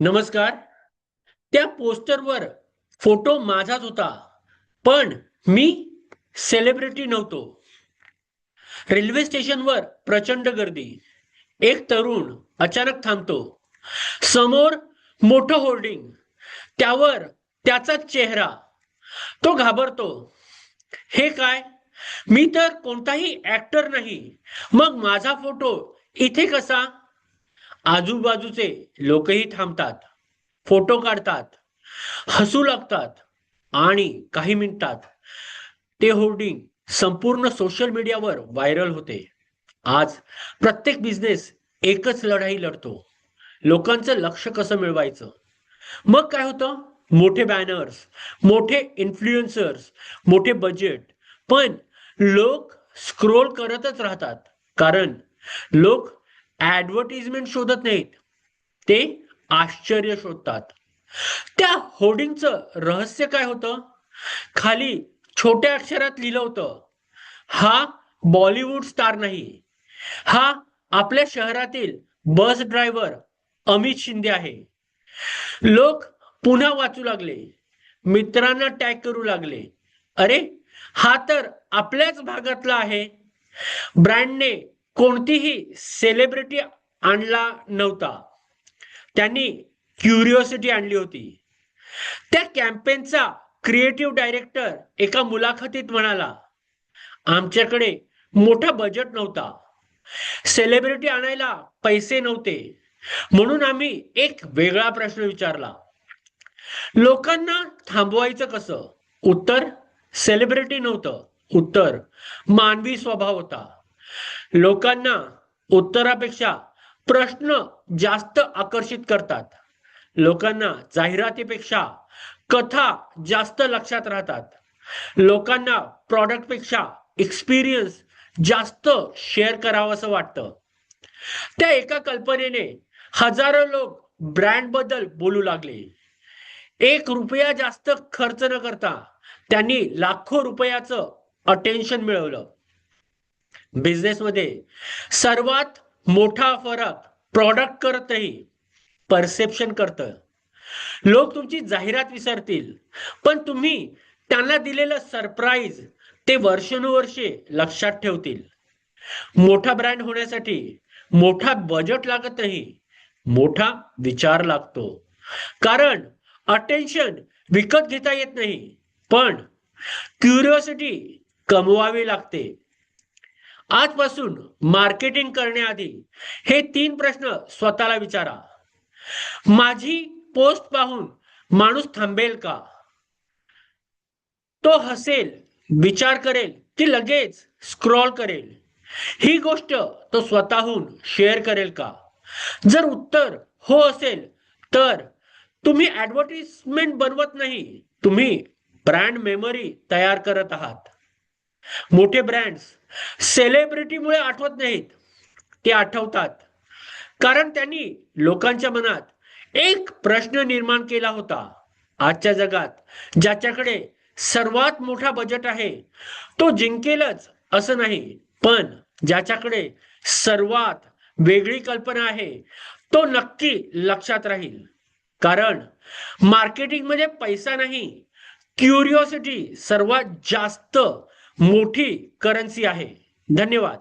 नमस्कार. त्या पोस्टरवर फोटो माझाच होता, पण मी सेलिब्रिटी नव्हतो. रेल्वे स्टेशनवर प्रचंड गर्दी. एक तरुण अचानक थांबतो. समोर मोठं होर्डिंग, त्यावर त्याचा चेहरा. तो घाबरतो. हे काय? मी तर कोणताही ऍक्टर नाही. मग माझा फोटो इथे कसा? आजूबाजूचे लोकही थांबतात, फोटो काढतात, हसू लागतात आणि काही मिनिटात ते होर्डिंग संपूर्ण सोशल मीडियावर व्हायरल होते. आज प्रत्येक बिझनेस एकच लढाई लढतो. लोकांचं लक्ष कसं मिळवायचं? मग काय होतं? मोठे बॅनर्स, मोठे इन्फ्लुएन्सर्स, मोठे बजेट. पण लोक स्क्रोल करतच राहतात. कारण लोक ऍडव्हर्टिजमेंट शोधत नाहीत, ते आश्चर्य शोधतात. त्या होर्डिंगचं रहस्य काय होतं? खाली छोट्या अक्षरात लिहिलं होतं, हा बॉलिवूड स्टार नाही, हा आपल्या शहरातील बस ड्रायव्हर अमित शिंदे आहे. लोक पुन्हा वाचू लागले, मित्रांना टॅग करू लागले, अरे हा तर आपल्याच भागातला आहे. ब्रँडने कोणतीही सेलिब्रिटी आणला नव्हता, त्यांनी क्युरिओसिटी आणली होती. त्या कॅम्पेनचा क्रिएटिव्ह डायरेक्टर एका मुलाखतीत म्हणाला, आमच्याकडे मोठा बजेट नव्हता, सेलिब्रिटी आणायला पैसे नव्हते, म्हणून आम्ही एक वेगळा प्रश्न विचारला, लोकांना थांबवायचं कसं? उत्तर सेलिब्रिटी नव्हतं, उत्तर मानवी स्वभाव होता. लोकांना उत्तरापेक्षा प्रश्न जास्त आकर्षित करतात. लोकांना जाहिरातीपेक्षा कथा जास्त लक्षात राहतात. लोकांना प्रॉडक्टपेक्षा एक्सपिरियन्स जास्त शेअर करावं असं वाटतं. त्या एका कल्पनेने हजारो लोक ब्रँड बद्दल बोलू लागले. एक रुपया जास्त खर्च न करता त्यांनी लाखो रुपयाचं अटेन्शन मिळवलं. बिझनेसमध्ये सर्वात मोठा फरक प्रॉडक्ट करत नाही, परसेप्शन करतं. लोक तुमची जाहिरात विसरतील, पण तुम्ही त्यांना दिलेलं सरप्राईज ते वर्षानुवर्षे लक्षात ठेवतील. मोठा ब्रँड होण्यासाठी मोठा बजेट लागत नाही, मोठा विचार लागतो. कारण अटेन्शन विकत घेता येत नाही, पण क्युरिओसिटी कमवावी लागते. आजपासून मार्केटिंग करण्याआधी हे 3 प्रश्न स्वतःला विचारा. माझी पोस्ट पाहून माणूस थांबेल का? तो हसेल, विचार करेल की लगेच स्क्रॉल करेल? ही गोष्ट तो स्वतःहून शेअर करेल का? जर उत्तर हो असेल, तर तुम्ही ऍडव्हर्टिजमेंट बनवत नाही, तुम्ही ब्रँड मेमरी तयार करत आहात. मोठे ब्रँड्स सेलिब्रिटीमुळे आठवत नाहीत, ते आठवतात कारण त्यांनी लोकांच्या मनात एक प्रश्न निर्माण केला होता. आजच्या जगात ज्याच्याकडे सर्वात मोठा बजेट आहे तो जिंकेलच असं नाही, पण ज्याच्याकडे सर्वात वेगळी कल्पना आहे तो नक्की लक्षात राहील. कारण मार्केटिंग मध्ये पैसा नाही, क्युरिओसिटी सर्वात जास्त मोठी करन्सी आहे. धन्यवाद.